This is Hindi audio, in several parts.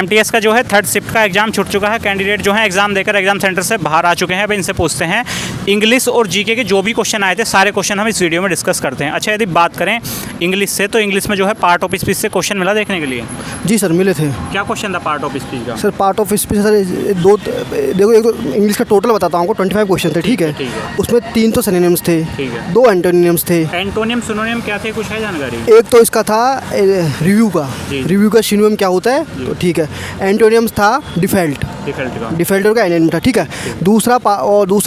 एमटीएस का जो है थर्ड शिफ्ट का एग्जाम छूट चुका है। कैंडिडेट जो है एग्जाम देकर एग्जाम सेंटर से बाहर आ चुके हैं। अब इनसे पूछते हैं इंग्लिश और जीके के जो भी क्वेश्चन आए थे सारे क्वेश्चन हम इस वीडियो में डिस्कस करते हैं। अच्छा, यदि बात करें इंग्लिश से तो इंग्लिश में जो है पार्ट ऑफ स्पीच से क्वेश्चन मिला देखने के लिए? जी सर, मिले थे। क्या क्वेश्चन था पार्ट ऑफ स्पीच का? Sir part of speech sir दो, देखो एक तो इंग्लिश का टोटल बताता हूँ आपको 25 क्वेश्चन थे, ठीक है। उसमें 3 तो सिनोनिम्स थे, 2 एंटोनिम्स थे। एंटोनियम सिनोनिम क्या थे, कुछ है जानकारी? एक तो इसका था रिव्यू का सिनोनिम क्या होता है, तो ठीक है। एंटोनिम्स था डिफॉल्ट का एंटोनिम था, ठीक है। दूसरा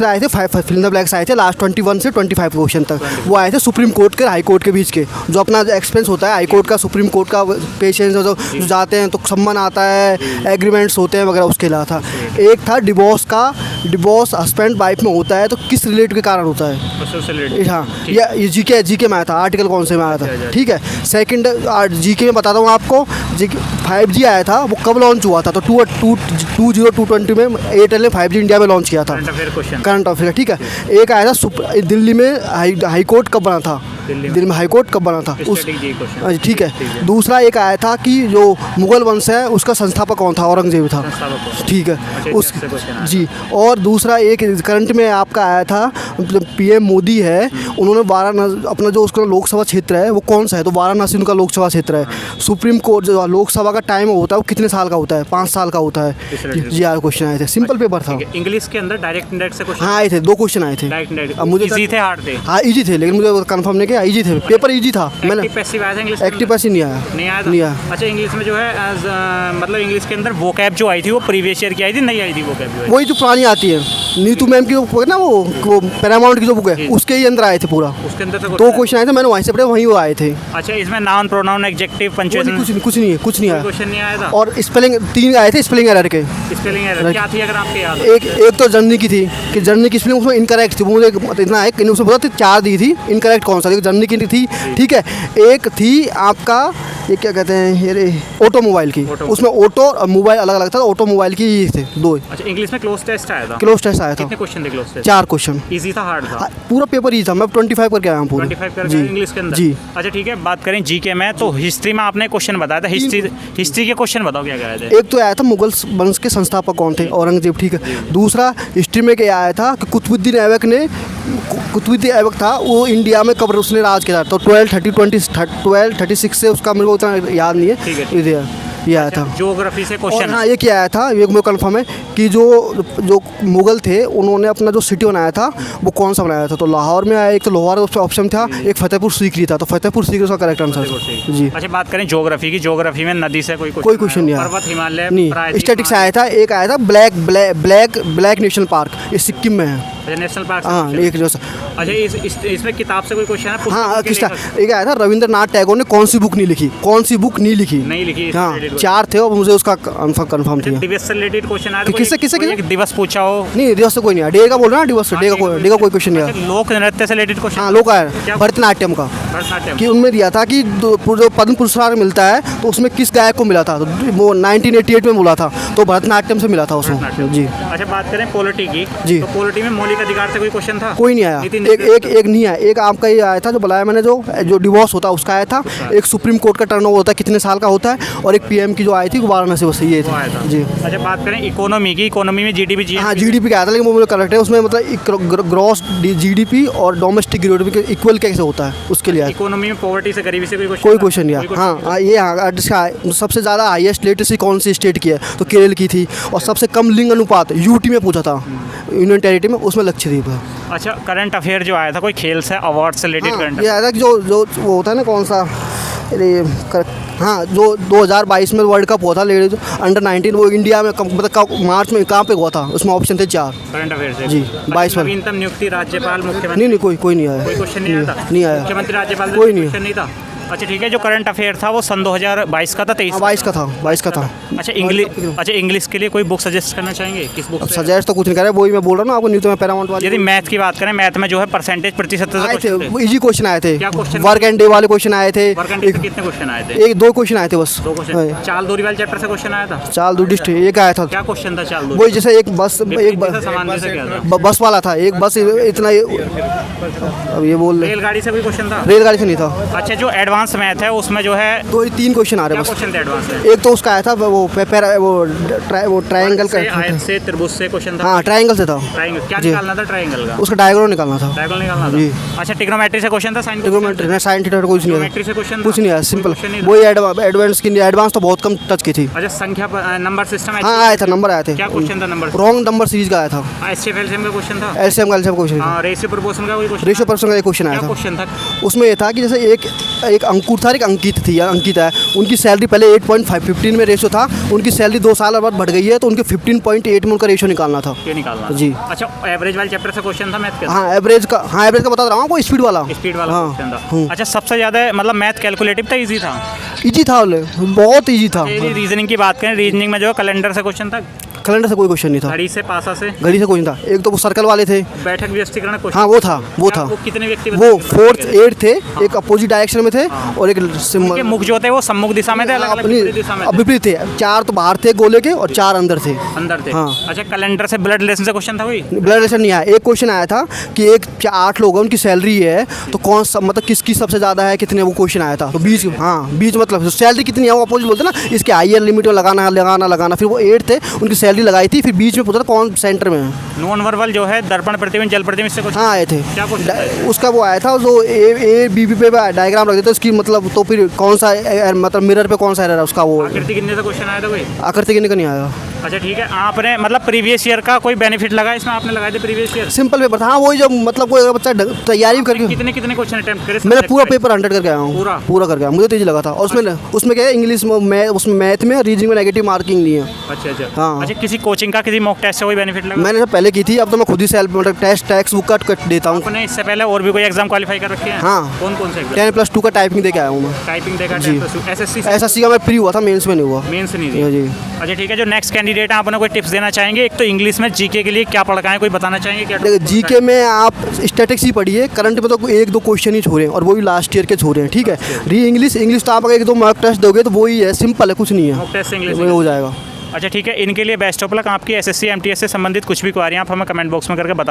आए थे फिल इन द ब्लैंक्स आए थे लास्ट 21 से 25 क्वेश्चन तक। वो आए थे सुप्रीम कोर्ट के हाई कोर्ट के बीच के, जो अपना एक्सपेंस होता है हाई कोर्ट का सुप्रीम कोर्ट का पेशेंस जो जाते हैं तो सम्मान आता है, एग्रीमेंट्स होते हैं वगैरह, उसके अलावा था। एक था डिवोर्स हस्बैंड वाइफ में होता है तो किस रिलेट के कारण होता है। हाँ, ये जीके में आया था, आर्टिकल कौन से में आया था, ठीक है। सेकंड जीके में बताता हूँ आपको, 5G आया था वो कब लॉन्च हुआ था, तो 2020 में एयरटेल ने 5G इंडिया में लॉन्च किया था। करंट अफेयर, ठीक है। एक आया था दिल्ली में हाई कोर्ट कब बना था, दिल्ली में हाई कोर्ट कब बना था उस, ठीक है। दूसरा एक आया था कि जो मुगल वंश है उसका संस्थापक कौन था, औरंगजेब था, ठीक है उस, जी। और दूसरा एक करंट में आपका आया था, PM मोदी है, उन्होंने वाराणसी अपना जो उसका लोकसभा क्षेत्र है वो कौन सा है, तो वाराणसी उनका लोकसभा क्षेत्र है। सुप्रीम कोर्ट जो लोकसभा का टाइम होता है वो कितने साल का होता है, 5 साल का होता है। जी यार क्वेश्चन आए थे, सिंपल पेपर था। इंग्लिश के अंदर डायरेक्ट इंडायरेक्ट से क्वेश्चन? हाँ आए थे, 2 क्वेश्चन आए थे। अब मुझे इजी थे, हार्ड थे? हाँ इजी थे, लेकिन मुझे कंफर्म नहीं किया, इजी थे, पेपर इजी था। मैंने एक्टिव पैसिव आया था इंग्लिश? एक्टिव पैसिव नहीं आया। अच्छा, इंग्लिश में जो है मतलब इंग्लिश के अंदर वोकैब जो आई थी वो प्रीवियस ईयर की आई थी, नहीं आई थी वोकैब? वही जो पुरानी आती है, नीतू मैम की बुक है ना, वो पैरामाउंट की जो बुक है उसके ही अंदर आए थे पूरा। उसके अंदर 2 क्वेश्चन आए थे, मैंने वहीं से पढ़े, वहीं वो आए थे। अच्छा, इसमें नाउन प्रोनाउन एडजेक्टिव पंक्चुएशन कुछ नहीं आया, क्वेश्चन नहीं आया था। और स्पेलिंग 3 आए थे, स्पेलिंग एरर के। स्पेलिंग एरर क्या थी अगर आपके याद? एक तो जर्नी की थी कि जर्नी की स्पेलिंग उसमें इनकरेक्ट थी, वो मुझे इतना है कि उसमें बोला था 4 दी थी, इनकरेक्ट कौन सा, जर्नी की थी, ठीक है। एक थी आपका ये क्या कहते हैं, ये ऑटोमोबाइल की, उसमें ऑटो और मोबाइल अलग अलग था, ऑटोमोबाइल की ये थे 2। अच्छा, इंग्लिश में क्लोज टेस्ट आया था? क्लोज टेस्ट आया था। कितने क्वेश्चन थे क्लोज टेस्ट? 4 क्वेश्चन। इजी था, हार्ड था? पूरा पेपर इजी था, मैं 25 करके आया हूँ पूरा। 25 करके इंग्लिश के अंदर? जी। अच्छा ठीक है, बात करें जीके में, तो हिस्ट्री में आपने क्वेश्चन बताया था, हिस्ट्री के क्वेश्चन बताओ क्या आए थे? एक तो आया था मुगल वंश के संस्थापक कौन थे, औरंगजेब, ठीक है। दूसरा हिस्ट्री में क्या आया था कि कुतुबुद्दीन ऐबक था, वो इंडिया में कब उसने राज किया था, तो 1236 से उसका मेरे को उतना याद नहीं है, ये आया था। ज्योग्राफी से क्वेश्चन? हाँ, ये क्या आया था, ये मुझे कंफर्म है कि जो मुगल थे उन्होंने अपना जो सिटी बनाया था वो कौन सा बनाया था, तो लाहौर में आया, एक तो लाहौर ऑप्शन था, एक फतेहपुर सीकरी था, तो फतेहपुर सीकरी उसका करेक्ट आंसर जी। अच्छा, बात करें ज्योग्राफी की, ज्योग्राफी में नदी से कोई क्वेश्चन नहीं आया, पर्वत, हिमालय नहीं। स्टैटिक्स आया था, एक आया था ब्लैक नेशनल पार्क, ये सिक्किम में है। अच्छा, नेशनल पार्क। हाँ, एक जो अच्छा, इसमें किताब से कोई क्वेश्चन है? हाँ, एक आया था, रविंद्रनाथ टैगोर ने कौन सी बुक नहीं लिखी, हाँ 4 थे और मुझे उसका कंफर्म था। दिवस से रिलेटेड क्वेश्चन आया? किससे दिवस पूछा हो? नहीं, दिवस से कोई नहीं आया, डे का बोल रहा है, दिवस से डे का कोई क्वेश्चन नहीं आया। लोक नृत्य से रिलेटेड क्वेश्चन? हाँ, लोक आया, भरतनाट्यम का, कि उनमें दिया था कि जो पद्म पुरस्कार मिलता है तो उसमें किस गायक को मिला था, तो वो 1988 में बोला था, तो भरतनाट्यम से मिला था उसमें जी। अच्छा, बात करें पॉलिटी की जी, तो पॉलिटी में मौलिक अधिकार से कोई क्वेश्चन था? कोई नहीं आया, एक नहीं आया। एक आपका ये आया था जो बताया मैंने, जो डिवोर्स होता है उसका आया था। एक सुप्रीम कोर्ट का टर्नओवर होता है कितने साल का होता है, और एक PM की जो आई थी वाराणसी, बस ये थी जी। अच्छा, बात करें इकोनॉमी की, इकोनॉमी में GDP? हाँ, GDP का आया था, लेकिन वो मुझे करेक्ट है, उसमें मतलब ग्रॉस GDP और डोमेस्टिक GDP के इक्वल कैसे होता है उसके लिए। इकोनॉमी में पॉवर्टी से गरीबी से कोई क्वेश्चन नहीं आया। हाँ, ये सबसे ज़्यादा हाईएस्ट लिटरेसी कौन सी स्टेट की है, तो केरल की थी। और सबसे कम लिंग अनुपात UT में पूछा था, यूनियन टेरिटरी में, उसमें लक्षद्वीप है। अच्छा, करंट अफेयर जो आया था कोई खेल से, अवार्ड से रिलेटेड करंट? ये आया था कि जो वो होता है ना, कौन सा, हाँ, जो 2022 में वर्ल्ड कप हुआ था लेडीज अंडर-19, वो इंडिया में मतलब मार्च में कहाँ पे हुआ था, उसमें ऑप्शन थे 4 करंट अफेयर से जी। 22 में नवीनतम नियुक्ति राज्यपाल, मुख्यमंत्री? नहीं, कोई नहीं आया, कोई क्वेश्चन नहीं आया, मुख्यमंत्री राज्यपाल कोई नहीं था। अच्छा ठीक है, जो करंट अफेयर था वो सन 2022 का था, 23 का था। अच्छा, इंग्लिश के लिए कोई बुक सजेस्ट करना चाहेंगे? किस बुक? सजेस्ट तो कुछ नहीं कर रहा है, वही मैं बोल रहा हूँ ना आपको, न्यूज में पैरामाउंट वाली। यदि मैथ की बात करें, मैथ में जो है परसेंटेज प्रतिशत थे, इजी क्वेश्चन आए थे। क्या क्वेश्चन? वर्क एंड डे वाले क्वेश्चन आए थे। कितने क्वेश्चन आए थे? 2 क्वेश्चन आए थे बस। 2 क्वेश्चन। चाल दूरी वाले चैप्टर से क्वेश्चन आया था? चाल दूरी एक आया था। क्या क्वेश्चन था चाल दूरी? वही जैसे एक बस वाला था, एक बस इतना, अब ये बोल, रेलगाड़ी से कोई क्वेश्चन था? रेलगाड़ी से नहीं था। अच्छा, जो एडवांस मैथ है उसमें जो है दो ही 3 क्वेश्चन आ रहे क्या हैं बस। क्वेश्चन थे एडवांस में? एक तो उसका आया था वो वो ट्रायंगल का। आयत से त्रिभुज से क्वेश्चन था। हाँ ट्रायंगल से था। ट्रायंगल क्या जी। निकालना था ट्रायंगल का? उसका डायग्राम निकालना था। डायगोनल निकालना जी। था। अच्छा ट्रिग्नोमेट्री से क्वेश्चन था, साइन ट्रिग्नोमेट्री साइन थीटा कुछ नहीं ज्योमेट्री है, से क्वेश्चन कुछ नहीं है, सिंपल वही वही एडवांस की। एडवांस तो बहुत कम टच की थी। अच्छा संख्या नंबर सिस्टम हाँ आया था, नंबर आए थे। क्या क्वेश्चन था नंबर? रॉन्ग नंबर सीरीज का आया था। एचसीएफ एलसीएम का क्वेश्चन था। एलसीएम का क्वेश्चन था। हां रेशियो प्रोपोर्शन का कोई क्वेश्चन? रेशियो पर्सन का एक क्वेश्चन आया क्या था। क्वेश्चन था? उसमें ये था कि जैसे एक अंकुर था और एक अंकित थी, अंकिता है, उनकी सैलरी पहले 8.15 में रेशियो था, उनकी सैलरी 2 साल बाद बढ़ गई है, तो उनके 15.8 में उनका रेशियो निकालना था। ये निकालना जी। अच्छा एवरेज वाले चैप्टर से क्वेश्चन था मैथ का? हाँ एवरेज का बता रहा हूँ, कोई स्पीड वाला। स्पीड वाला हाँ। क्वेश्चन था। अच्छा सबसे ज़्यादा मतलब मैथ कैलकुलेटिव था, इजी था? इजी था, बहुत इजी था। रीजनिंग की बात करें, रीजनिंग में जो कैलेंडर से क्वेश्चन था, कैलेंडर से कोई क्वेश्चन नहीं था। घड़ी से पासा से घड़ी से कोई नहीं था। एक तो वो सर्कल वाले थे, बैठक व्यवस्थीकरण क्वेश्चन। हाँ वो था वो कितने व्यक्ति वो 4th 8th थे, एक अपोजिट डायरेक्शन में थे और एक उनके मुख जो थे वो सम्मुख दिशा में थे, अलग अलग अपनी दिशा में थे? विपरीत थे। 4 तो बाहर थे गोले के और 4 अंदर थे। अंदर थे। हाँ। अच्छा कैलेंडर से ब्लड रिलेशन से क्वेश्चन था कोई? ब्लड रिलेशन नहीं आया। एक क्वेश्चन आया था कि 8 लोग हैं, उनकी सैलरी है तो कौन सा मतलब किसकी सबसे ज़्यादा है, कितने, वो क्वेश्चन आया था। तो बीच, हाँ बीच मतलब सैलरी कितनी है वो अपोजिट बोलते ना, इसके हायर लिमिट में लगाना। फिर वो 8 थे, उनकी सैलरी लगाई थी, फिर बीच में पूछा था कौन सेंटर में है। नॉन वर्बल जो है दर्पण प्रतिबिंब जल प्रतिबिंब से क्वेश्चन हाँ आए थे। क्या क्वेश्चन? उसका वो आया था जो ए बी पे डायग्राम रख देते उसकी मतलब, तो फिर कौन सा मतलब मिरर पे कौन सा एरर है उसका, वो आकृति गिनने से क्वेश्चन आया था कोई? आकृति गिनने का नहीं आया। अच्छा ठीक है, आपने मतलब प्रीवियस ईयर का कोई बेनिफिट लगा इसमें? आपने लगाए थे प्रीवियस ईयर? सिंपल पेपर था। हाँ वही जो मतलब कोई अगर बच्चा तैयारी करके, कितने क्वेश्चन अटेम्प्ट करे? मैंने पूरा पेपर 100 करके आया हूँ। पूरा करके आया, मुझे तो इजी लगा था। और उसमें क्या है, इंग्लिश में, उसमें मैथ में, रीजनिंग में नेगेटिव मार्किंग नहीं है। अच्छा हाँ। अच्छा किसी कोचिंग का किसी मॉक टेस्ट से कोई बेनिफिट लगा? मैंने सब पहले की थी, अब तो मैं खुद ही सेल्फ मतलब टेक्स्ट बुक का देता हूँ। आपने इससे पहले और भी कोई एग्जाम क्वालिफाई कर रखे हैं? हाँ। कौन से एग्जाम? 10+2 का टाइपिंग दे के आया हूँ मैं। टाइपिंग देगा? जी। एसएससी का मैं प्री हुआ था, मेंस में नहीं हुआ। मेंस नहीं दिया? जी। अच्छा ठीक है, जो नेक्स्ट कैंडिडेट है आपने कोई टिप्स देना चाहेंगे? एक तो इंग्लिश में जीके के लिए क्या पढ़ना है, कोई बताना चाहेंगे क्या? देखिए जीके में आप स्टैटिक्स ही पढ़िए, करंट में तो 1-2 क्वेश्चन ही छोड़े हैं और वो भी लास्ट ईयर के छोड़े हैं। ठीक है, इंग्लिश तो आप अगर 1-2 मॉक टेस्ट दोगे तो वो ही है, सिंपल है, कुछ नहीं है, मॉक टेस्ट इंग्लिश वो हो जाएगा। अच्छा ठीक है, इनके लिए बेस्ट ऑफ लक। आपकी एसएससी एमटीएस से संबंधित कुछ भी क्वेरी आप हमें कमेंट बॉक्स में करके बता